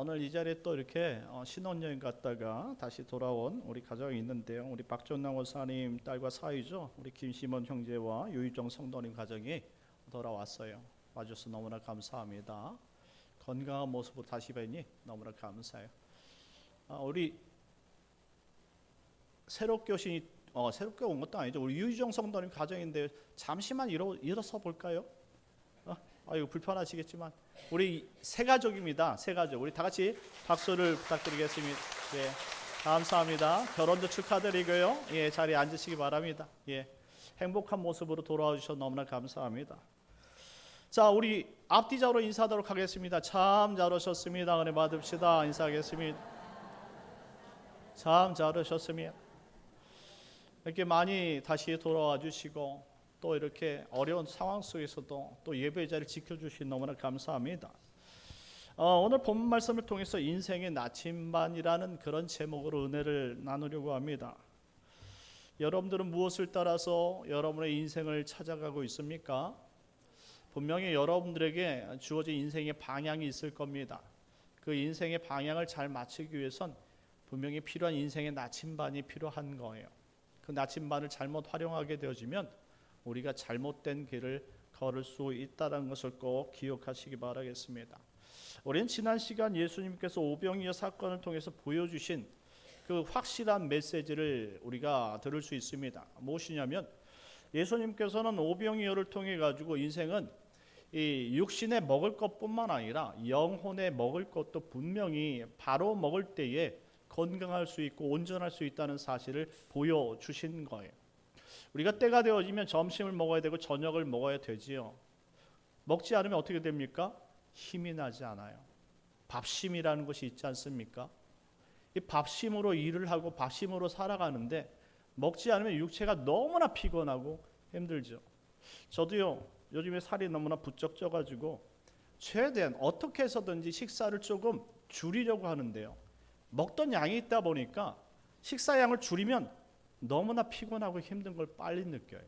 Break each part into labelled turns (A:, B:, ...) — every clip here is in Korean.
A: 오늘 이 자리에 또 이렇게 신혼여행 갔다가 다시 돌아온 우리 가정이 있는데요. 우리 박전남 원사님 딸과 사위죠. 우리 김시몬 형제와 유희정 성도님 가정이 돌아왔어요. 와줘서 너무나 감사합니다. 건강한 모습으로 다시 뵈니 너무나 감사해요. 우리 새롭게 오신 새롭게 온 것도 아니죠. 우리 유희정 성도님 가정인데 잠시만 일어서 볼까요? 이거 불편하시겠지만 우리 세 가족입니다. 세 가족. 우리 다 같이 박수를 부탁드리겠습니다. 예, 감사합니다. 결혼도 축하드리고요. 예, 자리에 앉으시기 바랍니다. 예, 행복한 모습으로 돌아와 주셔서 너무나 감사합니다. 자, 우리 앞뒤자로 인사하도록 하겠습니다. 참 잘 오셨습니다. 은혜 받읍시다. 인사하겠습니다. 참 잘 오셨습니다. 이렇게 많이 다시 돌아와 주시고 또 이렇게 어려운 상황 속에서도 또 예배의 자리를 지켜주신 너무나 감사합니다. 오늘 본문 말씀을 통해서 인생의 나침반이라는 그런 제목으로 은혜를 나누려고 합니다. 여러분들은 무엇을 따라서 여러분의 인생을 찾아가고 있습니까? 분명히 여러분들에게 주어진 인생의 방향이 있을 겁니다. 그 인생의 방향을 잘 맞추기 위해선 분명히 필요한 인생의 나침반이 필요한 거예요. 그 나침반을 잘못 활용하게 되어지면 우리가 잘못된 길을 걸을 수 있다는 것을 꼭 기억하시기 바라겠습니다. 우리는 지난 시간 예수님께서 오병이어 사건을 통해서 보여주신 그 확실한 메시지를 우리가 들을 수 있습니다. 무엇이냐면 예수님께서는 오병이어를 통해 가지고 인생은 이 육신에 먹을 것뿐만 아니라 영혼에 먹을 것도 분명히 바로 먹을 때에 건강할 수 있고 온전할 수 있다는 사실을 보여주신 거예요. 우리가 때가 되어지면 점심을 먹어야 되고 저녁을 먹어야 되지요. 먹지 않으면 어떻게 됩니까? 힘이 나지 않아요. 밥심이라는 것이 있지 않습니까? 이 밥심으로 일을 하고 밥심으로 살아가는데 먹지 않으면 육체가 너무나 피곤하고 힘들죠. 저도요, 요즘에 살이 너무나 부쩍 쪄가지고 최대한 어떻게 해서든지 식사를 조금 줄이려고 하는데요. 먹던 양이 있다 보니까 식사량을 줄이면 너무나 피곤하고 힘든 걸 빨리 느껴요.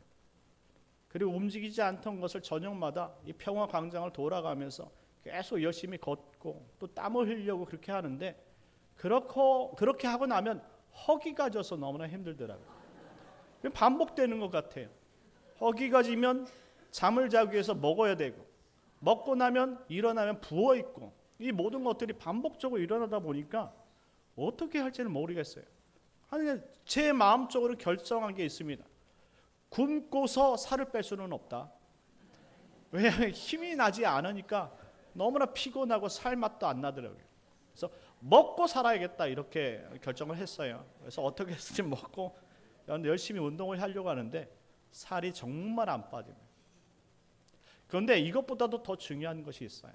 A: 그리고 움직이지 않던 것을 저녁마다 이 평화광장을 돌아가면서 계속 열심히 걷고 또 땀을 흘리려고 그렇게 하는데 그렇게 하고 나면 허기가 져서 너무나 힘들더라고요. 반복되는 것 같아요. 허기가 지면 잠을 자기 위해서 먹어야 되고 먹고 나면 일어나면 부어있고 이 모든 것들이 반복적으로 일어나다 보니까 어떻게 할지는 모르겠어요. 제 마음적으로 결정한 게 있습니다. 굶고서 살을 뺄 수는 없다. 왜냐하면 힘이 나지 않으니까 너무나 피곤하고 살 맛도 안 나더라고요. 그래서 먹고 살아야겠다 이렇게 결정을 했어요. 그래서 어떻게 해서든 먹고 열심히 운동을 하려고 하는데 살이 정말 안 빠집니다. 그런데 이것보다도 더 중요한 것이 있어요.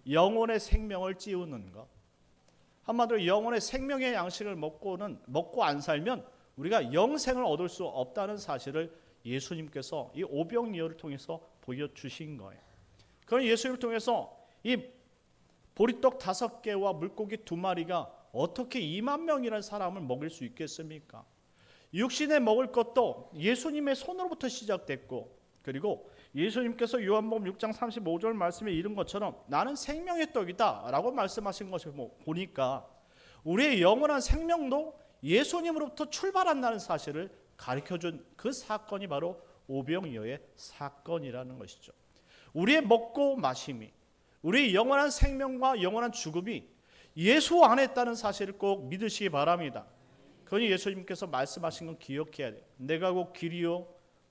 A: 영혼의 생명을 찌우는 것. 한마디로 영혼의 생명의 양식을 먹고 안 살면 우리가 영생을 얻을 수 없다는 사실을 예수님께서 이 오병이어를 통해서 보여주신 거예요. 그럼 예수님을 통해서 이 보리떡 5개와 물고기 2마리가 어떻게 2만 명이라는 사람을 먹일 수 있겠습니까? 육신에 먹을 것도 예수님의 손으로부터 시작됐고 그리고 예수님께서 요한복음 6장 35절 말씀에 이른 것처럼 나는 생명의 떡이다 라고 말씀하신 것을 보니까 우리의 영원한 생명도 예수님으로부터 출발한다는 사실을 가르쳐준 그 사건이 바로 오병이어의 사건이라는 것이죠. 우리의 먹고 마심이 우리의 영원한 생명과 영원한 죽음이 예수 안에 있다는 사실을 꼭 믿으시기 바랍니다. 그러니 예수님께서 말씀하신 건 기억해야 돼요. 내가 곧 길이요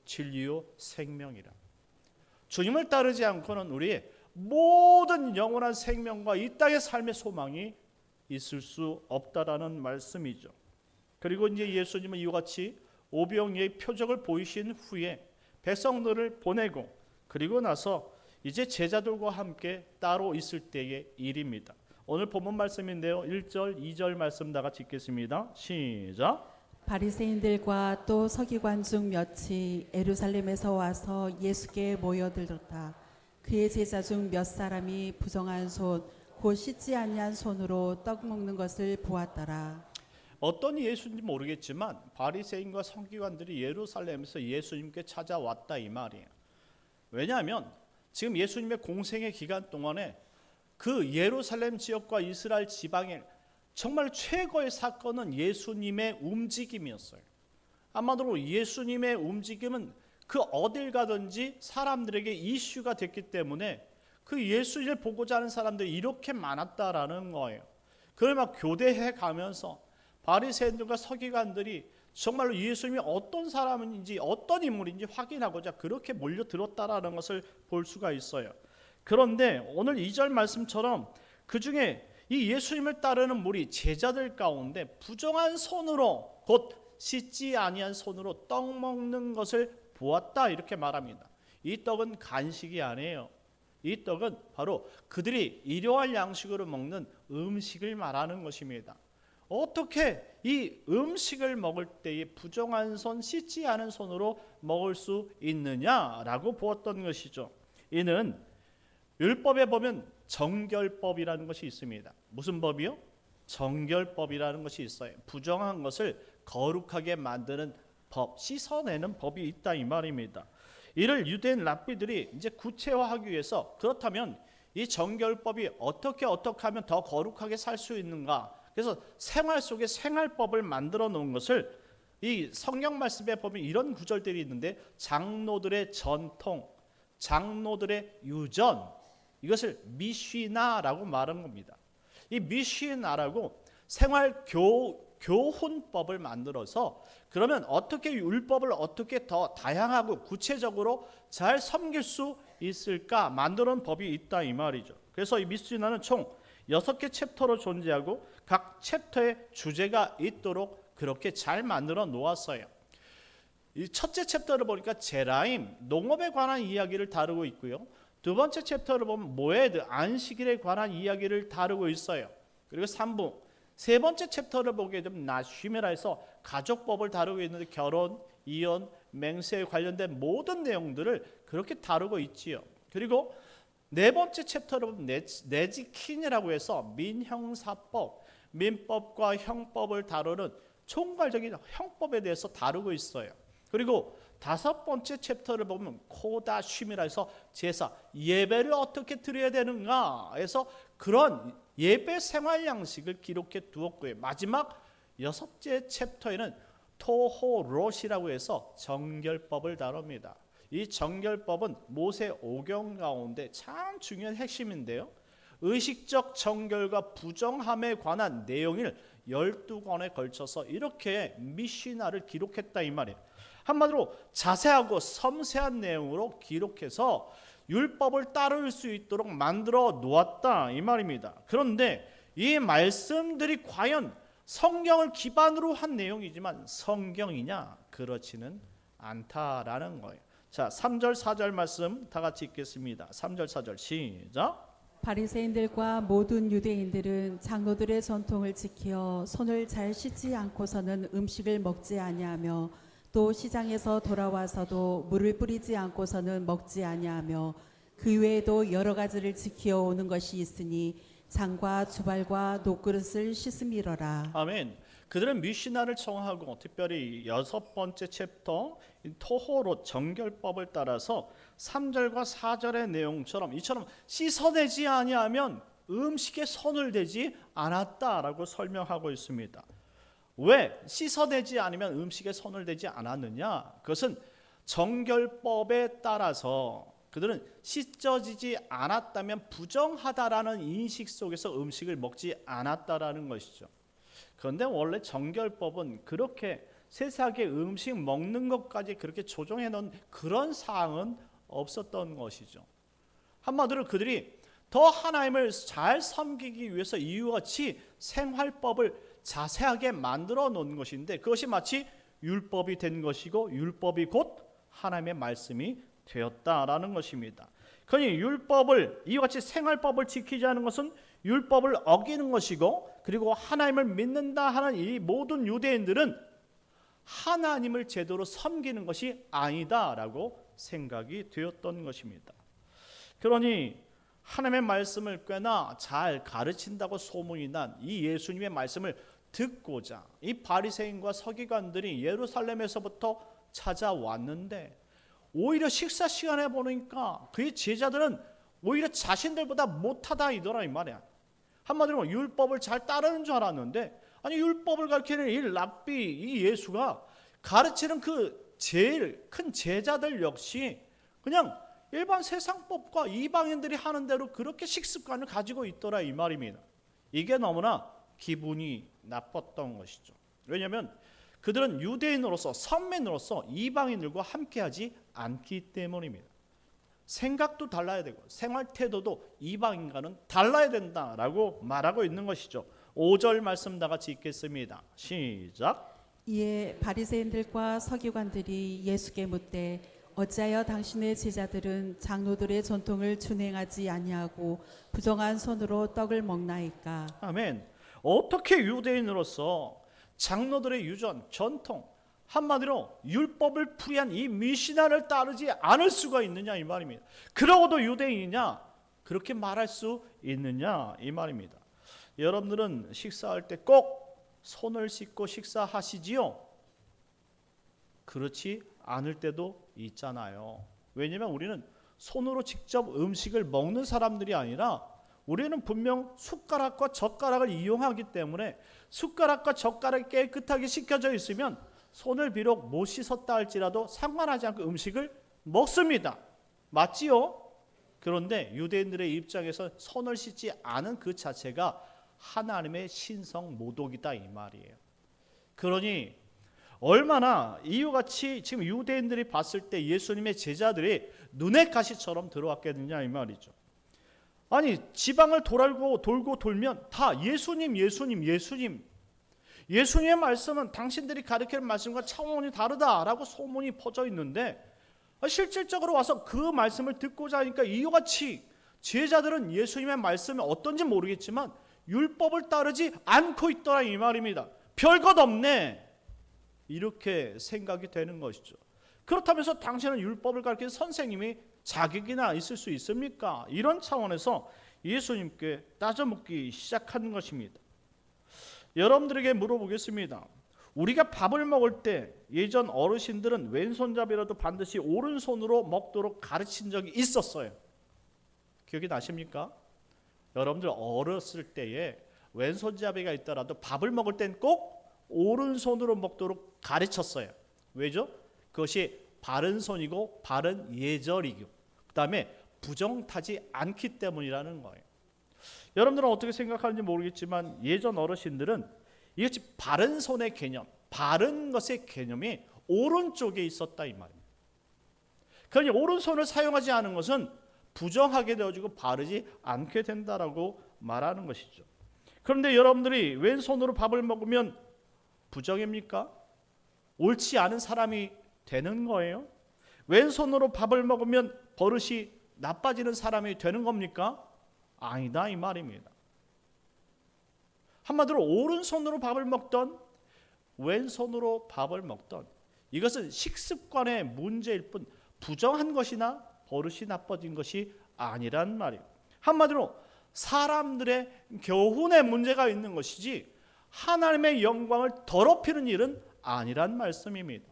A: 진리요 생명이라. 주님을 따르지 않고는 우리의 모든 영원한 생명과 이 땅의 삶의 소망이 있을 수 없다라는 말씀이죠. 그리고 이제 예수님은 이와 같이 오병이어의 표적을 보이신 후에 백성들을 보내고 그리고 나서 이제 제자들과 함께 따로 있을 때의 일입니다. 오늘 본문 말씀인데요. 1절, 2절 말씀 다 같이 읽겠습니다. 시작.
B: 바리새인들과 또 서기관 중 몇이 예루살렘에서 와서 예수께 모여들었다. 그의 제자 중 몇 사람이 부정한 손, 곧 씻지 아니한 손으로 떡 먹는 것을 보았더라.
A: 어떤 예수인지 모르겠지만 바리새인과 서기관들이 예루살렘에서 예수님께 찾아왔다 이 말이에요. 왜냐하면 지금 예수님의 공생의 기간 동안에 그 예루살렘 지역과 이스라엘 지방의 정말 최고의 사건은 예수님의 움직임이었어요. 아마도 예수님의 움직임은 그 어딜 가든지 사람들에게 이슈가 됐기 때문에 그 예수를 보고자 하는 사람들이 이렇게 많았다라는 거예요. 그걸 막 교대해 가면서 바리새인들과 서기관들이 정말로 예수님이 어떤 사람인지 어떤 인물인지 확인하고자 그렇게 몰려들었다라는 것을 볼 수가 있어요. 그런데 오늘 2절 말씀처럼 그 중에 이 예수님을 따르는 무리 제자들 가운데 부정한 손으로 곧 씻지 아니한 손으로 떡 먹는 것을 보았다 이렇게 말합니다. 이 떡은 간식이 아니에요. 이 떡은 바로 그들이 일용할 양식으로 먹는 음식을 말하는 것입니다. 어떻게 이 음식을 먹을 때에 부정한 손, 씻지 않은 손으로 먹을 수 있느냐라고 보았던 것이죠. 이는 율법에 보면 정결법이라는 것이 있습니다. 무슨 법이요? 정결법이라는 것이 있어요. 부정한 것을 거룩하게 만드는 법, 씻어내는 법이 있다 이 말입니다. 이를 유대인 랍비들이 이제 구체화하기 위해서 그렇다면 이 정결법이 어떻게 하면 더 거룩하게 살 수 있는가? 그래서 생활 속에 생활법을 만들어 놓은 것을 이 성경 말씀에 보면 이런 구절들이 있는데 장로들의 전통, 장로들의 유전 이것을 미쉬나라고 말하는 겁니다. 이 미쉬나라고 생활 교훈법을 만들어서 그러면 어떻게 율법을 어떻게 더 다양하고 구체적으로 잘 섬길 수 있을까 만드는 법이 있다 이 말이죠. 그래서 이 미쉬나는 총 6개 챕터로 존재하고 각 챕터에 주제가 있도록 그렇게 잘 만들어 놓았어요. 이 첫째 챕터를 보니까 제라임, 농업에 관한 이야기를 다루고 있고요. 두 번째 챕터를 보면 모에드, 안식일에 관한 이야기를 다루고 있어요. 그리고 3부, 세 번째 챕터를 보게 되면 나쉬메라에서 가족법을 다루고 있는데 결혼, 이혼, 맹세에 관련된 모든 내용들을 그렇게 다루고 있지요. 그리고 네 번째 챕터를 보면 네지킨이라고 해서 민형사법, 민법과 형법을 다루는 총괄적인 형법에 대해서 다루고 있어요. 그리고 다섯 번째 챕터를 보면 코다쉼이라 해서 제사, 예배를 어떻게 드려야 되는가 해서 그런 예배 생활 양식을 기록해 두었고요. 마지막 여섯째 챕터에는 토호롯이라고 해서 정결법을 다룹니다. 이 정결법은 모세 오경 가운데 참 중요한 핵심인데요. 의식적 정결과 부정함에 관한 내용을 12권에 걸쳐서 이렇게 미시나를 기록했다 이 말이에요. 한마디로 자세하고 섬세한 내용으로 기록해서 율법을 따를 수 있도록 만들어 놓았다 이 말입니다. 그런데 이 말씀들이 과연 성경을 기반으로 한 내용이지만 성경이냐? 그렇지는 않다라는 거예요. 자, 3절 4절 말씀 다 같이 읽겠습니다. 3절 4절 시작.
B: 바리새인들과 모든 유대인들은 장로들의 전통을 지켜 손을 잘 씻지 않고서는 음식을 먹지 아니하며 또 시장에서 돌아와서도 물을 뿌리지 않고서는 먹지 아니하며 그 외에도 여러 가지를 지켜 오는 것이 있으니 장과 주발과 녹그릇을 씻음이러라.
A: 아멘. 그들은 미시나를 청하고 특별히 여섯 번째 챕터 토호롯 정결법을 따라서 3절과 4절의 내용처럼 이처럼 씻어내지 아니하면 음식에 손을 대지 않았다라고 설명하고 있습니다. 왜 씻어내지 않으면 음식에 손을 대지 않았느냐? 그것은 정결법에 따라서 그들은 씻어지지 않았다면 부정하다라는 인식 속에서 음식을 먹지 않았다라는 것이죠. 그런데 원래 정결법은 그렇게 세세하게 음식 먹는 것까지 그렇게 조정해 놓은 그런 사항은 없었던 것이죠. 한마디로 그들이 더 하나님을 잘 섬기기 위해서 이와 같이 생활법을 자세하게 만들어 놓은 것인데 그것이 마치 율법이 된 것이고 율법이 곧 하나님의 말씀이 되었다라는 것입니다. 그러니 율법을 이와 같이 생활법을 지키지 않은 것은 율법을 어기는 것이고 그리고 하나님을 믿는다 하는 이 모든 유대인들은 하나님을 제대로 섬기는 것이 아니다라고 생각이 되었던 것입니다. 그러니 하나님의 말씀을 꽤나 잘 가르친다고 소문이 난 이 예수님의 말씀을 듣고자 이 바리새인과 서기관들이 예루살렘에서부터 찾아왔는데 오히려 식사 시간에 보니까 그의 제자들은 오히려 자신들보다 못하다 이더라 이 말이야. 한마디로 율법을 잘 따르는 줄 알았는데, 아니 율법을 가르치는 이 랍비, 이 예수가 가르치는 그 제일 큰 제자들 역시 그냥 일반 세상법과 이방인들이 하는 대로 그렇게 식습관을 가지고 있더라 이 말입니다. 이게 너무나 기분이 나빴던 것이죠. 왜냐하면 그들은 유대인으로서 선민으로서 이방인들과 함께하지 않기 때문입니다. 생각도 달라야 되고 생활 태도도 이방인과는 달라야 된다라고 말하고 있는 것이죠. 5절 말씀 다 같이 읽겠습니다. 시작.
B: 이에 바리새인들과 서기관들이 예수께 묻되 어찌하여 당신의 제자들은 장로들의 전통을 준행하지 아니하고 부정한 손으로 떡을 먹나이까.
A: 아멘. 어떻게 유대인으로서 장로들의 유전, 전통, 한마디로 율법을 풀이한 이 미시나를 따르지 않을 수가 있느냐 이 말입니다. 그러고도 유대인이냐? 그렇게 말할 수 있느냐 이 말입니다. 여러분들은 식사할 때 꼭 손을 씻고 식사하시지요? 그렇지 않을 때도 있잖아요. 왜냐하면 우리는 손으로 직접 음식을 먹는 사람들이 아니라 우리는 분명 숟가락과 젓가락을 이용하기 때문에 숟가락과 젓가락이 깨끗하게 씻겨져 있으면 손을 비록 못 씻었다 할지라도 상관하지 않고 음식을 먹습니다. 맞지요? 그런데 유대인들의 입장에서 손을 씻지 않은 그 자체가 하나님의 신성 모독이다 이 말이에요. 그러니 얼마나 이유같이 지금 유대인들이 봤을 때 예수님의 제자들이 눈의 가시처럼 들어왔겠느냐 이 말이죠. 아니 지방을 돌고 돌면 다 예수님 예수님의 말씀은 당신들이 가르치는 말씀과 차원이 다르다라고 소문이 퍼져 있는데, 실질적으로 와서 그 말씀을 듣고자 하니까 이유같이 제자들은 예수님의 말씀이 어떤지 모르겠지만 율법을 따르지 않고 있더라 이 말입니다. 별것 없네 이렇게 생각이 되는 것이죠. 그렇다면서 당신은 율법을 가르치는 선생님이 자격이나 있을 수 있습니까? 이런 차원에서 예수님께 따져묻기 시작하는 것입니다. 여러분들에게 물어보겠습니다. 우리가 밥을 먹을 때 예전 어르신들은 왼손잡이라도 반드시 오른손으로 먹도록 가르친 적이 있었어요. 기억이 나십니까? 여러분들 어렸을 때에 왼손잡이가 있더라도 밥을 먹을 땐 꼭 오른손으로 먹도록 가르쳤어요. 왜죠? 그것이 바른 손이고 바른 예절이고 그 다음에 부정타지 않기 때문이라는 거예요. 여러분들은 어떻게 생각하는지 모르겠지만 예전 어르신들은 이것이 바른 손의 개념, 바른 것의 개념이 오른쪽에 있었다 이 말입니다. 그러니 오른손을 사용하지 않은 것은 부정하게 되어지고 바르지 않게 된다라고 말하는 것이죠. 그런데 여러분들이 왼손으로 밥을 먹으면 부정입니까? 옳지 않은 사람이 되는 거예요? 왼손으로 밥을 먹으면 버릇이 나빠지는 사람이 되는 겁니까? 아니다 이 말입니다. 한마디로 오른손으로 밥을 먹던 왼손으로 밥을 먹던 이것은 식습관의 문제일 뿐 부정한 것이나 버릇이 나빠진 것이 아니란 말이에요. 한마디로 사람들의 교훈에 문제가 있는 것이지 하나님의 영광을 더럽히는 일은 아니란 말씀입니다.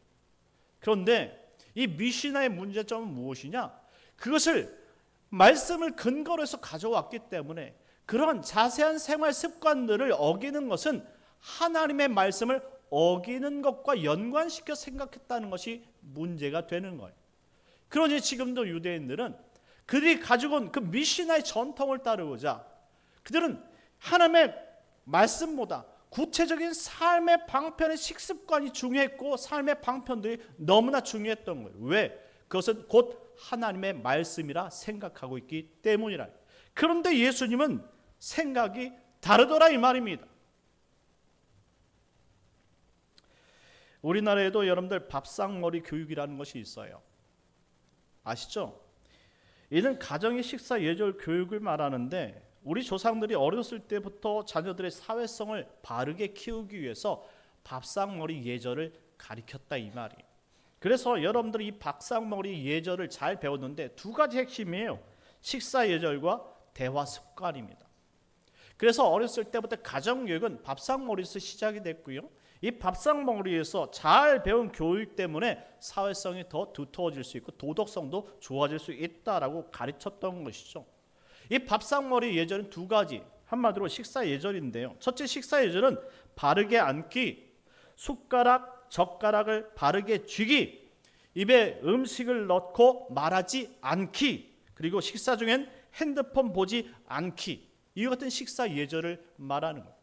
A: 그런데 이 미시나의 문제점은 무엇이냐? 그것을 말씀을 근거로 해서 가져왔기 때문에 그런 자세한 생활 습관들을 어기는 것은 하나님의 말씀을 어기는 것과 연관시켜 생각했다는 것이 문제가 되는 거예요. 그러니 지금도 유대인들은 그들이 가지고 온 그 미시나의 전통을 따르고자 그들은 하나님의 말씀보다 구체적인 삶의 방편의 식습관이 중요했고 삶의 방편들이 너무나 중요했던 거예요. 왜? 그것은 곧 하나님의 말씀이라 생각하고 있기 때문이라. 그런데 예수님은 생각이 다르더라 이 말입니다. 우리나라에도 여러분들 밥상머리 교육이라는 것이 있어요. 아시죠? 이는 가정의 식사 예절 교육을 말하는데 우리 조상들이 어렸을 때부터 자녀들의 사회성을 바르게 키우기 위해서 밥상머리 예절을 가르쳤다 이 말이에요. 그래서 여러분들이 이 밥상머리 예절을 잘 배웠는데 두 가지 핵심이에요. 식사 예절과 대화 습관입니다. 그래서 어렸을 때부터 가정교육은 밥상머리에서 시작이 됐고요. 이 밥상머리에서 잘 배운 교육 때문에 사회성이 더 두터워질 수 있고 도덕성도 좋아질 수 있다라고 가르쳤던 것이죠. 이 밥상머리 예절은 두 가지, 한마디로 식사 예절인데요. 첫째 식사 예절은 바르게 앉기, 숟가락, 젓가락을 바르게 쥐기, 입에 음식을 넣고 말하지 않기, 그리고 식사 중엔 핸드폰 보지 않기, 이와 같은 식사 예절을 말하는 거예요.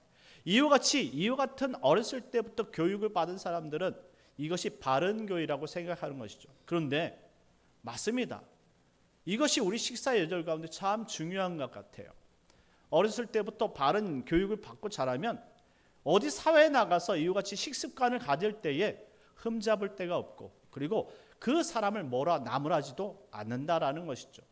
A: 이와 같은 어렸을 때부터 교육을 받은 사람들은 이것이 바른 교회라고 생각하는 것이죠. 그런데 맞습니다. 이것이 우리 식사 예절 가운데 참 중요한 것 같아요. 어렸을 때부터 바른 교육을 받고 자라면 어디 사회에 나가서 이와 같이 식습관을 가질 때에 흠잡을 데가 없고, 그리고 그 사람을 뭐라 나무라지도 않는다라는 것이죠.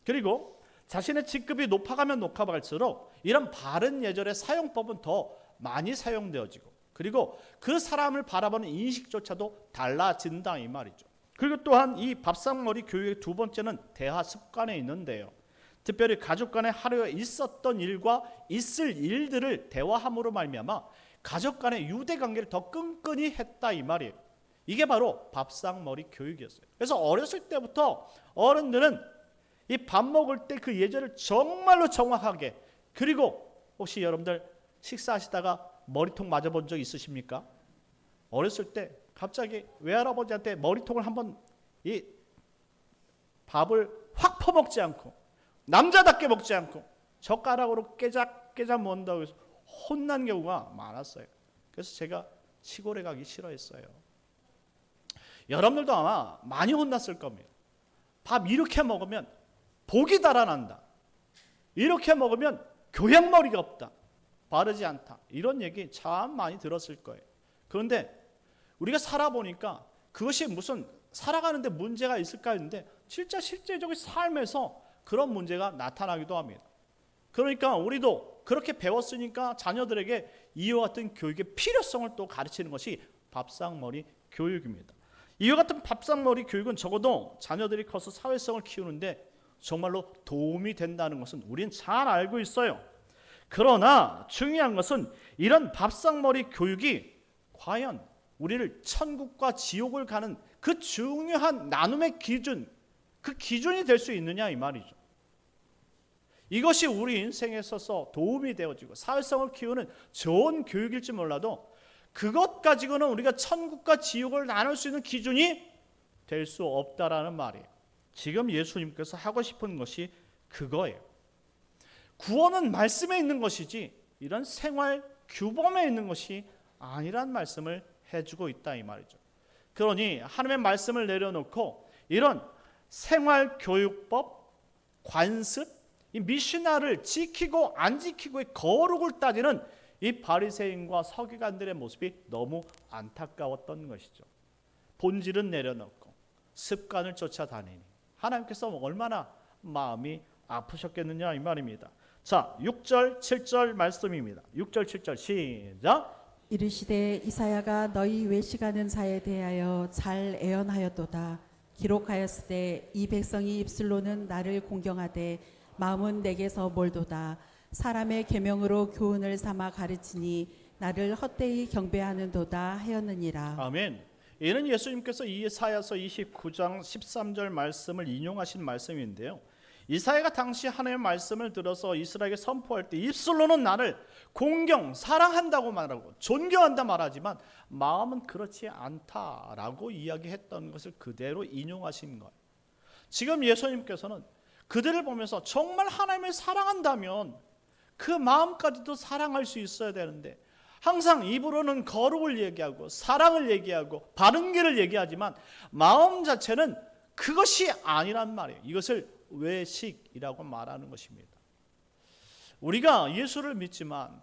A: 그리고 자신의 직급이 높아가면 높아갈수록 이런 바른 예절의 사용법은 더 많이 사용되어지고, 그리고 그 사람을 바라보는 인식조차도 달라진다 이 말이죠. 그리고 또한 이 밥상머리 교육의 두 번째는 대화 습관에 있는데요. 특별히 가족 간의 하루에 있었던 일과 있을 일들을 대화함으로 말미암아 가족 간의 유대 관계를 더 끈끈이 했다 이 말이에요. 이게 바로 밥상머리 교육이었어요. 그래서 어렸을 때부터 어른들은 이 밥 먹을 때 그 예절을 정말로 정확하게, 그리고 혹시 여러분들 식사하시다가 머리통 맞아본 적 있으십니까? 어렸을 때 갑자기 외할아버지한테 머리통을 한번 이 밥을 확 퍼먹지 않고 남자답게 먹지 않고 젓가락으로 깨작깨작 먹는다고 해서 혼난 경우가 많았어요. 그래서 제가 시골에 가기 싫어했어요. 여러분들도 아마 많이 혼났을 겁니다. 밥 이렇게 먹으면 복이 달아난다, 이렇게 먹으면 교양머리가 없다, 바르지 않다, 이런 얘기 참 많이 들었을 거예요. 그런데 우리가 살아보니까 그것이 무슨 살아가는데 문제가 있을까 했는데 진짜 실제적인 삶에서 그런 문제가 나타나기도 합니다. 그러니까 우리도 그렇게 배웠으니까 자녀들에게 이와 같은 교육의 필요성을 또 가르치는 것이 밥상머리 교육입니다. 이와 같은 밥상머리 교육은 적어도 자녀들이 커서 사회성을 키우는데 정말로 도움이 된다는 것은 우리는 잘 알고 있어요. 그러나 중요한 것은 이런 밥상머리 교육이 과연 우리를 천국과 지옥을 가는 그 중요한 나눔의 기준, 그 기준이 될 수 있느냐 이 말이죠. 이것이 우리 인생에 있어서 도움이 되어지고 사회성을 키우는 좋은 교육일지 몰라도 그것 가지고는 우리가 천국과 지옥을 나눌 수 있는 기준이 될 수 없다라는 말이에요. 지금 예수님께서 하고 싶은 것이 그거예요. 구원은 말씀에 있는 것이지 이런 생활 규범에 있는 것이 아니란 말씀을 해주고 있다 이 말이죠. 그러니 하나님의 말씀을 내려놓고 이런 생활교육법, 관습, 이 미시나를 지키고 안 지키고의 거룩을 따지는 이 바리새인과 서기관들의 모습이 너무 안타까웠던 것이죠. 본질은 내려놓고 습관을 쫓아다니니 하나님께서 얼마나 마음이 아프셨겠느냐 이 말입니다. 자, 6절 7절 말씀입니다. 6절 7절 시작.
B: 이르시되 이사야가 너희 외식하는 자에 대하여 잘 애언하였도다. 기록하였을 때 이 백성이 입술로는 나를 공경하되 마음은 내게서 멀도다. 사람의 계명으로 교훈을 삼아 가르치니 나를 헛되이 경배하는도다 하였느니라.
A: 아멘. 이는 예수님께서 이사야서 29장 13절 말씀을 인용하신 말씀인데요. 이사야가 당시 하나님의 말씀을 들어서 이스라엘에게 선포할 때 입술로는 나를 공경, 사랑한다고 말하고 존경한다 말하지만 마음은 그렇지 않다라고 이야기했던 것을 그대로 인용하신 거예요. 지금 예수님께서는 그들을 보면서 정말 하나님을 사랑한다면 그 마음까지도 사랑할 수 있어야 되는데 항상 입으로는 거룩을 얘기하고 사랑을 얘기하고 바른 길을 얘기하지만 마음 자체는 그것이 아니란 말이에요. 이것을 외식이라고 말하는 것입니다. 우리가 예수를 믿지만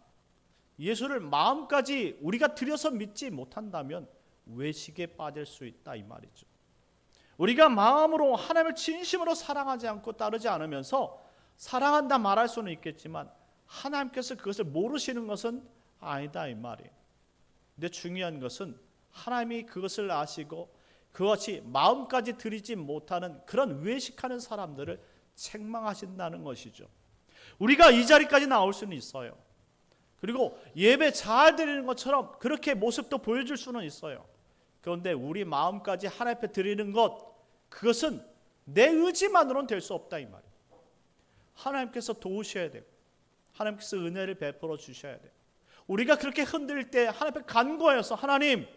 A: 예수를 마음까지 우리가 들여서 믿지 못한다면 외식에 빠질 수 있다 이 말이죠. 우리가 마음으로 하나님을 진심으로 사랑하지 않고 따르지 않으면서 사랑한다 말할 수는 있겠지만 하나님께서 그것을 모르시는 것은 아니다 이 말이에요. 근데 중요한 것은 하나님이 그것을 아시고 그것이 마음까지 들이지 못하는 그런 외식하는 사람들을 책망하신다는 것이죠. 우리가 이 자리까지 나올 수는 있어요. 그리고 예배 잘 드리는 것처럼 그렇게 모습도 보여줄 수는 있어요. 그런데 우리 마음까지 하나님 앞에 드리는 것, 그것은 내 의지만으로는 될 수 없다 이 말이에요. 하나님께서 도우셔야 되고 하나님께서 은혜를 베풀어 주셔야 돼요. 우리가 그렇게 흔들릴 때 하나님 앞에 간구하여서 하나님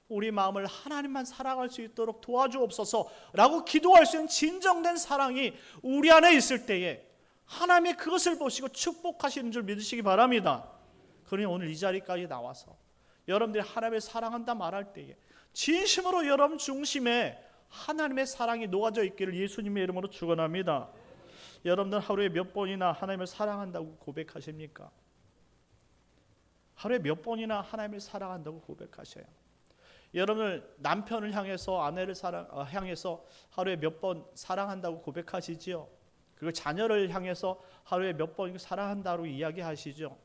A: 우리 마음을 하나님만 사랑할 수 있도록 도와주옵소서라고 기도할 수 있는 진정된 사랑이 우리 안에 있을 때에 하나님이 그것을 보시고 축복하시는 줄 믿으시기 바랍니다. 그러니 오늘 이 자리까지 나와서 여러분들이 하나님을 사랑한다 말할 때에 진심으로 여러분 중심에 하나님의 사랑이 녹아져 있기를 예수님의 이름으로 축원합니다. 여러분들 하루에 몇 번이나 하나님을 사랑한다고 고백하십니까? 하루에 몇 번이나 하나님을 사랑한다고 고백하셔요. 여러분들 남편을 향해서 아내를 향해서 하루에 몇 번 사랑한다고 고백하시지요? 그리고 자녀를 향해서 하루에 몇 번 사랑한다고 이야기하시죠?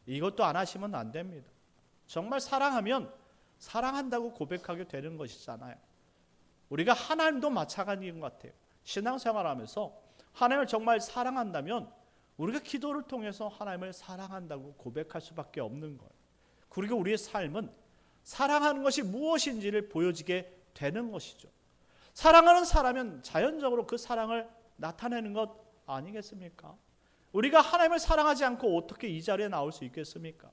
A: 이것도 안 하시면 안 됩니다. 정말 사랑하면 사랑한다고 고백하게 되는 것이잖아요. 우리가 하나님도 마찬가지인 것 같아요. 신앙생활하면서 하나님을 정말 사랑한다면 우리가 기도를 통해서 하나님을 사랑한다고 고백할 수밖에 없는 거예요. 그리고 우리의 삶은 사랑하는 것이 무엇인지를 보여지게 되는 것이죠. 사랑하는 사람은 자연적으로 그 사랑을 나타내는 것 아니겠습니까? 우리가 하나님을 사랑하지 않고 어떻게 이 자리에 나올 수 있겠습니까?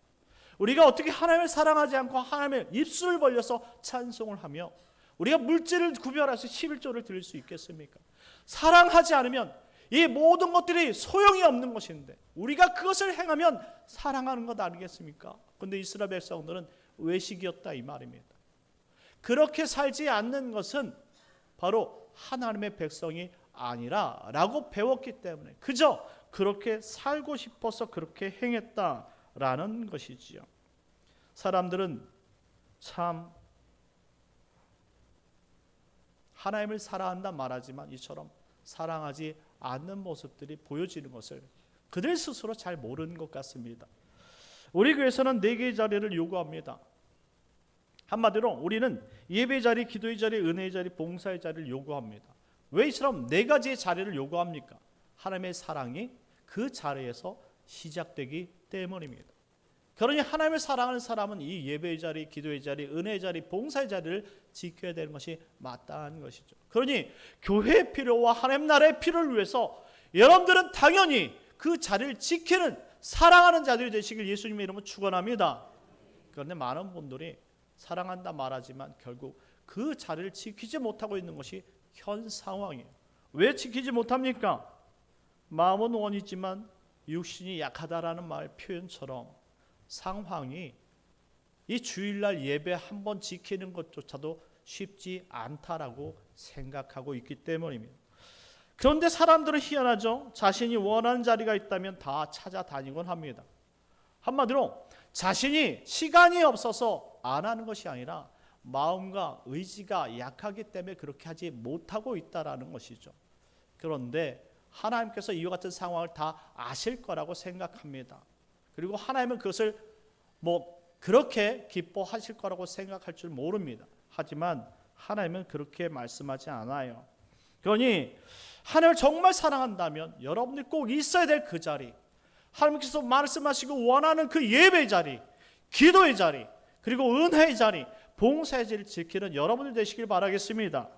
A: 우리가 어떻게 하나님을 사랑하지 않고 하나님의 입술을 벌려서 찬송을 하며 우리가 물질을 구별해서 11조를 드릴 수 있겠습니까? 사랑하지 않으면 이 모든 것들이 소용이 없는 것인데 우리가 그것을 행하면 사랑하는 것 아니겠습니까? 그런데 이스라엘 백성들은 외식이었다 이 말입니다. 그렇게 살지 않는 것은 바로 하나님의 백성이 아니라 라고 배웠기 때문에 그저 그렇게 살고 싶어서 그렇게 행했다라는 것이지요. 사람들은 참 하나님을 사랑한다 말하지만 이처럼 사랑하지 않는 모습들이 보여지는 것을 그들 스스로 잘 모르는 것 같습니다. 우리 교회에서는 4개의 자리를 요구합니다. 한마디로 우리는 예배 자리, 기도의 자리, 은혜의 자리, 봉사의 자리를 요구합니다. 왜 이처럼 4가지의 자리를 요구합니까? 하나님의 사랑이 그 자리에서 시작되기 때문입니다. 그러니 하나님을 사랑하는 사람은 이 예배의 자리, 기도의 자리, 은혜의 자리, 봉사의 자리를 지켜야 되는 것이 마땅한 것이죠. 그러니 교회의 필요와 하나님 나라의 필요를 위해서 여러분들은 당연히 그 자리를 지키는 사랑하는 자들이 되시길 예수님의 이름으로 축원합니다. 그런데 많은 분들이 사랑한다 말하지만 결국 그 자리를 지키지 못하고 있는 것이 현 상황이에요. 왜 지키지 못합니까? 마음은 원이지만 육신이 약하다라는 말 표현처럼 상황이 이 주일날 예배 한 번 지키는 것조차도 쉽지 않다라고 생각하고 있기 때문입니다. 그런데 사람들은 희한하죠. 자신이 원하는 자리가 있다면 다 찾아다니곤 합니다. 한마디로 자신이 시간이 없어서 안 하는 것이 아니라 마음과 의지가 약하기 때문에 그렇게 하지 못하고 있다라는 것이죠. 그런데 하나님께서 이와 같은 상황을 다 아실 거라고 생각합니다. 그리고 하나님은 그것을 그렇게 기뻐하실 거라고 생각할 줄 모릅니다. 하지만 하나님은 그렇게 말씀하지 않아요. 그러니 하나님을 정말 사랑한다면 여러분들이 꼭 있어야 될 그 자리, 하나님께서 말씀하시고 원하는 그 예배의 자리, 기도의 자리, 그리고 은혜의 자리, 봉사의 자리를 지키는 여러분들 되시길 바라겠습니다.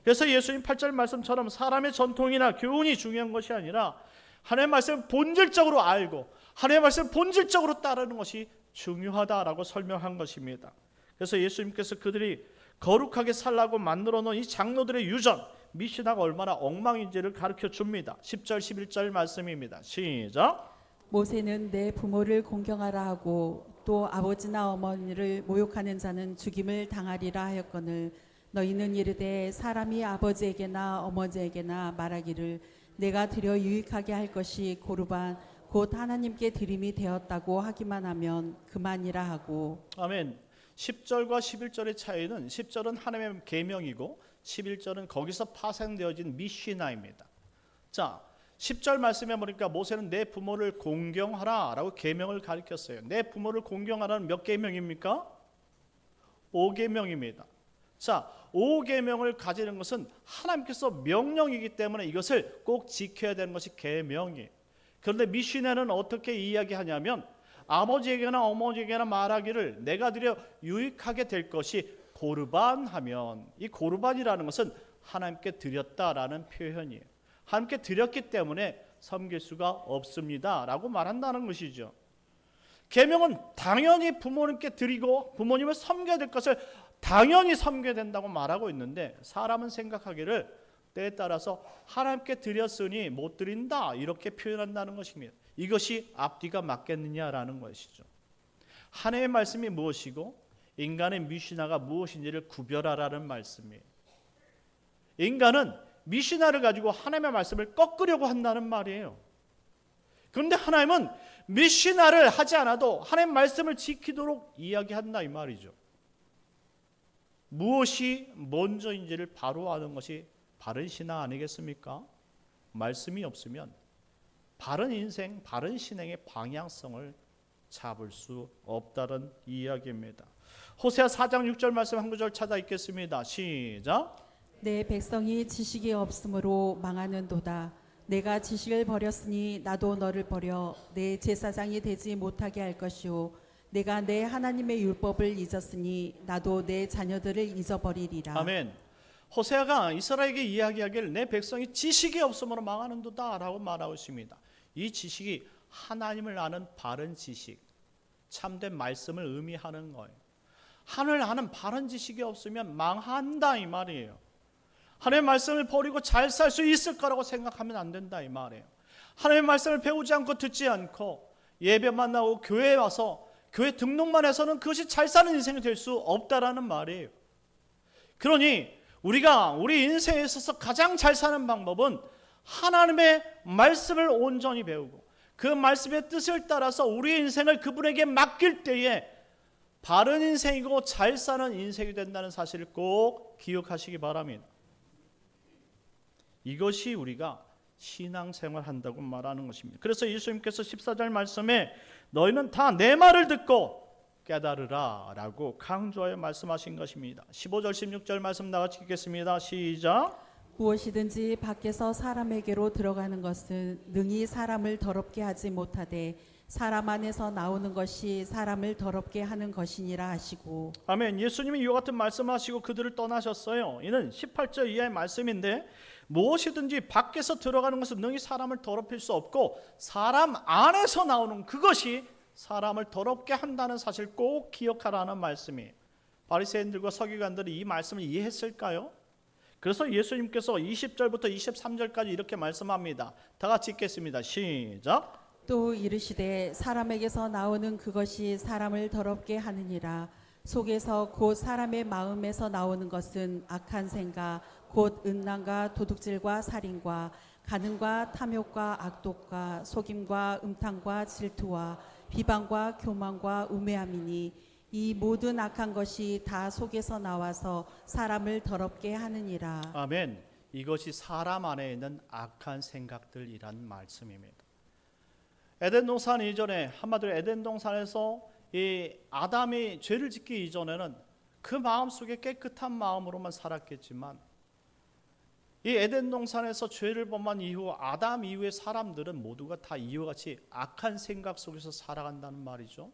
A: 그래서 예수님 8절 말씀처럼 사람의 전통이나 교훈이 중요한 것이 아니라 하나님의 말씀을 본질적으로 알고 하나님의 말씀을 본질적으로 따르는 것이 중요하다라고 설명한 것입니다. 그래서 예수님께서 그들이 거룩하게 살라고 만들어 놓은 이 장로들의 유전, 미신화가 얼마나 엉망인지를 가르쳐 줍니다. 10절 11절 말씀입니다. 시작.
B: 모세는 내 부모를 공경하라 하고 또 아버지나 어머니를 모욕하는 자는 죽임을 당하리라 하였거늘 너희는 이르되 사람이 아버지에게나 어머니에게나 말하기를 내가 드려 유익하게 할 것이 고르반 곧 하나님께 드림이 되었다고 하기만 하면 그만이라 하고. 아멘.
A: 10절과 11절의 차이는 10절은 하나님의 계명이고 11절은 거기서 파생되어진 미시나입니다. 자, 10절 말씀에 보니까 모세는 내 부모를 공경하라 라고 계명을 가르쳤어요. 내 부모를 공경하라는 몇 계명입니까? 5계명입니다. 자, 5계명을 가지는 것은 하나님께서 명령이기 때문에 이것을 꼭 지켜야 되는 것이 계명이에요. 그런데 미시나는 어떻게 이야기하냐면 아버지에게나 어머니에게나 말하기를 내가 드려 유익하게 될 것이 고르반하면, 이 고르반이라는 것은 하나님께 드렸다라는 표현이에요. 하나님께 드렸기 때문에 섬길 수가 없습니다 라고 말한다는 것이죠. 계명은 당연히 부모님께 드리고 부모님을 섬겨야 될 것을 당연히 섬겨야 된다고 말하고 있는데, 사람은 생각하기를 때에 따라서 하나님께 드렸으니 못 드린다 이렇게 표현한다는 것입니다. 이것이 앞뒤가 맞겠느냐라는 것이죠. 하나님의 말씀이 무엇이고 인간의 미시나가 무엇인지를 구별하라는 말씀이에요. 인간은 미시나를 가지고 하나님의 말씀을 꺾으려고 한다는 말이에요. 그런데 하나님은 미시나를 하지 않아도 하나님의 말씀을 지키도록 이야기한다 이 말이죠. 무엇이 먼저인지를 바로 아는 것이 바른 신앙 아니겠습니까? 말씀이 없으면 바른 인생, 바른 신앙의 방향성을 잡을 수 없다는 이야기입니다. 호세아 4장 6절 말씀 한 구절 찾아 읽겠습니다. 시작.
B: 내 백성이 지식이 없으므로 망하는도다. 내가 지식을 버렸으니 나도 너를 버려 내 제사장이 되지 못하게 할 것이요 내가 내 하나님의 율법을 잊었으니 나도 내 자녀들을 잊어버리리라.
A: 아멘. 호세아가 이스라엘에게 이야기하기를 내 백성이 지식이 없으므로 망하는도다 라고 말하고 있습니다. 이 지식이 하나님을 아는 바른 지식, 참된 말씀을 의미하는 거예요. 하나님을 아는 바른 지식이 없으면 망한다 이 말이에요. 하나님의 말씀을 버리고 잘 살 수 있을 거라고 생각하면 안 된다 이 말이에요. 하나님의 말씀을 배우지 않고 듣지 않고 예배만 나오고 교회에 와서 교회 등록만 해서는 그것이 잘 사는 인생이 될 수 없다라는 말이에요. 그러니 우리가 우리 인생에 있어서 가장 잘 사는 방법은 하나님의 말씀을 온전히 배우고 그 말씀의 뜻을 따라서 우리의 인생을 그분에게 맡길 때에 바른 인생이고 잘 사는 인생이 된다는 사실을 꼭 기억하시기 바랍니다. 이것이 우리가 신앙생활 한다고 말하는 것입니다. 그래서 예수님께서 14절 말씀에 너희는 다 내 말을 듣고 깨달으라 라고 강조하여 말씀하신 것입니다. 15절 16절 말씀 나같이 읽겠습니다. 시작.
B: 무엇이든지 밖에서 사람에게로 들어가는 것은 능히 사람을 더럽게 하지 못하되 사람 안에서 나오는 것이 사람을 더럽게 하는 것이니라 하시고.
A: 아멘. 예수님이 이와 같은 말씀하시고 그들을 떠나셨어요. 이는 18절 이하의 말씀인데 무엇이든지 밖에서 들어가는 것은 능히 사람을 더럽힐 수 없고 사람 안에서 나오는 그것이 사람을 더럽게 한다는 사실 꼭 기억하라는 말씀이에요. 바리새인들과 서기관들이 이 말씀을 이해했을까요? 그래서 예수님께서 20절부터 23절까지 이렇게 말씀합니다. 다 같이 읽겠습니다. 시작.
B: 또 이르시되 사람에게서 나오는 그것이 사람을 더럽게 하느니라. 속에서 곧 사람의 마음에서 나오는 것은 악한 생각 곧 음란과 도둑질과 살인과 간음과 탐욕과 악독과 속임과 음탕과 질투와 비방과 교만과 우매함이니 이 모든 악한 것이 다 속에서 나와서 사람을 더럽게 하느니라.
A: 아멘. 이것이 사람 안에 있는 악한 생각들이란 말씀입니다. 에덴 동산 이전에 한마디로 에덴 동산에서 이 아담이 죄를 짓기 이전에는 그 마음속에 깨끗한 마음으로만 살았겠지만 이 에덴 동산에서 죄를 범한 이후 아담 이후의 사람들은 모두가 다 이와 같이 악한 생각 속에서 살아간다는 말이죠.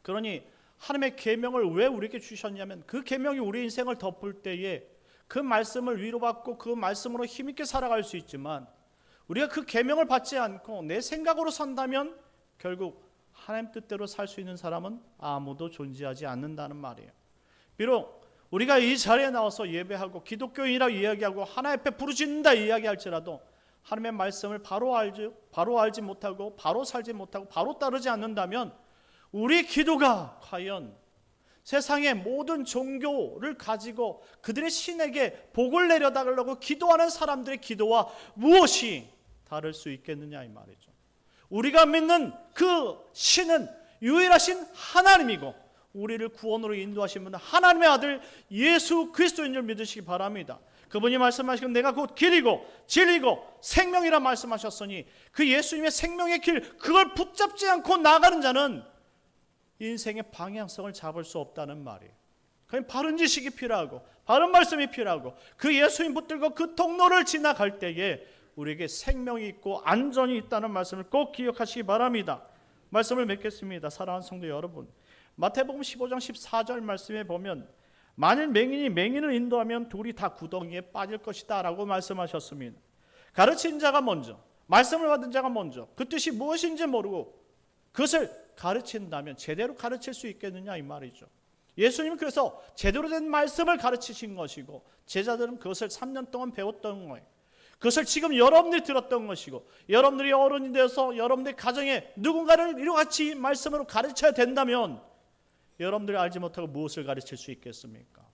A: 그러니 하나님의 계명을 왜 우리에게 주셨냐면 그 계명이 우리 인생을 덮을 때에 그 말씀을 위로받고 그 말씀으로 힘있게 살아갈 수 있지만 우리가 그 계명을 받지 않고 내 생각으로 산다면 결국 하나님 뜻대로 살 수 있는 사람은 아무도 존재하지 않는다는 말이에요. 비록 우리가 이 자리에 나와서 예배하고 기독교인이라고 이야기하고 하나님 앞에 부르짖는다 이야기할지라도 하나님의 말씀을 바로 알지 못하고 바로 살지 못하고 바로 따르지 않는다면 우리 기도가 과연 세상의 모든 종교를 가지고 그들의 신에게 복을 내려달라고 기도하는 사람들의 기도와 무엇이 다를 수 있겠느냐 이 말이죠. 우리가 믿는 그 신은 유일하신 하나님이고 우리를 구원으로 인도하신 분은 하나님의 아들 예수 그리스도인 줄 믿으시기 바랍니다. 그분이 말씀하시고 내가 곧 길이고 진리고 생명이라 말씀하셨으니 그 예수님의 생명의 길 그걸 붙잡지 않고 나가는 자는 인생의 방향성을 잡을 수 없다는 말이에요. 그냥 바른 지식이 필요하고 바른 말씀이 필요하고 그 예수님 붙들고 그 통로를 지나갈 때에 우리에게 생명이 있고 안전이 있다는 말씀을 꼭 기억하시기 바랍니다. 말씀을 맺겠습니다. 사랑하는 성도 여러분, 마태복음 15장 14절 말씀에 보면 만일 맹인이 맹인을 인도하면 둘이 다 구덩이에 빠질 것이다 라고 말씀하셨습니다. 가르친 자가 먼저 말씀을 받은 자가 먼저 그 뜻이 무엇인지 모르고 그것을 가르친다면 제대로 가르칠 수 있겠느냐 이 말이죠. 예수님은 그래서 제대로 된 말씀을 가르치신 것이고 제자들은 그것을 3년 동안 배웠던 거예요. 그것을 지금 여러분들이 들었던 것이고 여러분들이 어른이 되어서 여러분들의 가정에 누군가를 이같이 말씀으로 가르쳐야 된다면 여러분들이 알지 못하고 무엇을 가르칠 수 있겠습니까?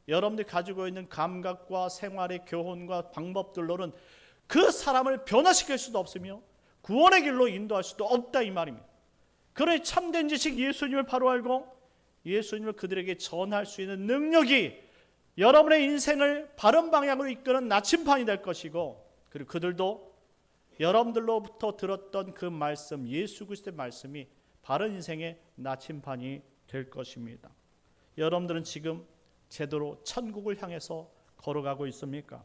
A: 여러분들이 가지고 있는 감각과 생활의 교훈과 방법들로는 그 사람을 변화시킬 수도 없으며 구원의 길로 인도할 수도 없다 이 말입니다. 그러니 참된 지식 예수님을 바로 알고 예수님을 그들에게 전할 수 있는 능력이 여러분의 인생을 바른 방향으로 이끄는 나침반이 될 것이고 그리고 그들도 여러분들로부터 들었던 그 말씀 예수 그리스도의 말씀이 바른 인생의 나침반이 될 것입니다. 여러분들은 지금 제대로 천국을 향해서 걸어가고 있습니까?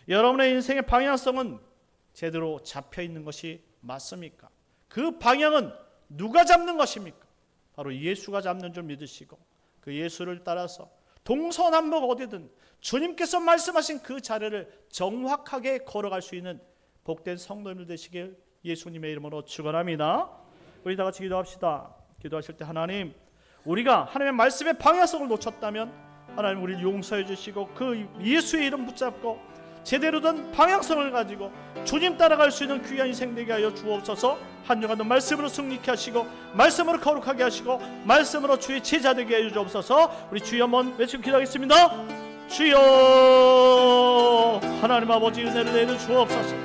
A: 여러분의 인생의 방향성은 제대로 잡혀 있는 것이 맞습니까? 그 방향은 누가 잡는 것입니까? 바로 예수가 잡는 줄 믿으시고 그 예수를 따라서 동서남북 어디든 주님께서 말씀하신 그 자리를 정확하게 걸어갈 수 있는 복된 성도님들 되시길 예수님의 이름으로 축원합니다. 우리 다 같이 기도합시다. 기도하실 때 하나님, 우리가 하나님의 말씀의 방향성을 놓쳤다면 하나님 우리를 용서해 주시고 그 예수의 이름 붙잡고 제대로 된 방향성을 가지고 주님 따라갈 수 있는 귀한 인생 되게 하여 주옵소서. 한 주간도 말씀으로 승리케 하시고 말씀으로 거룩하게 하시고 말씀으로 주의 제자 되게 하여 주옵소서. 우리 주여 한번 외치고 기도하겠습니다. 주여, 하나님 아버지 은혜를 내려 주옵소서.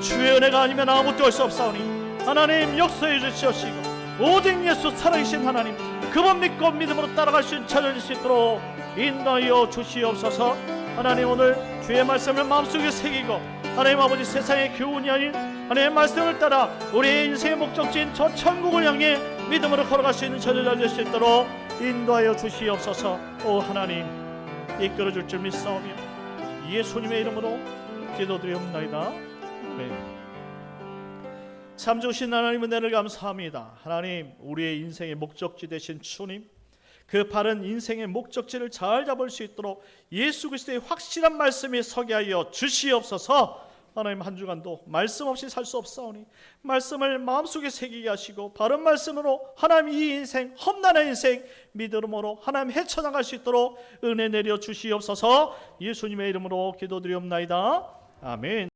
A: 주의 은혜가 아니면 아무것도 할 수 없사오니 하나님 역사해 주시옵시고 오직 예수 살아계신 하나님 그분 믿고 믿음으로 따라갈 수 있는 찾아질 수 있도록 인도하여 주시옵소서. 하나님 오늘 주의 말씀을 마음속에 새기고 하나님 아버지 세상의 교훈이 아닌 하나님의 말씀을 따라 우리의 인생의 목적지인 저 천국을 향해 믿음으로 걸어갈 수 있는 저를 될 수 있도록 인도하여 주시옵소서. 오 하나님 이끌어줄 줄 믿사오며 예수님의 이름으로 기도드리옵나이다. 아멘. 참 좋으신 하나님 은혜를 감사합니다. 하나님 우리의 인생의 목적지 되신 주님 그 바른 인생의 목적지를 잘 잡을 수 있도록 예수 그리스도의 확실한 말씀에 서게 하여 주시옵소서. 하나님 한 주간도 말씀 없이 살 수 없사오니 말씀을 마음속에 새기게 하시고 바른 말씀으로 하나님 이 인생 험난한 인생 믿음으로 하나님 헤쳐나갈 수 있도록 은혜 내려 주시옵소서. 예수님의 이름으로 기도드리옵나이다. 아멘.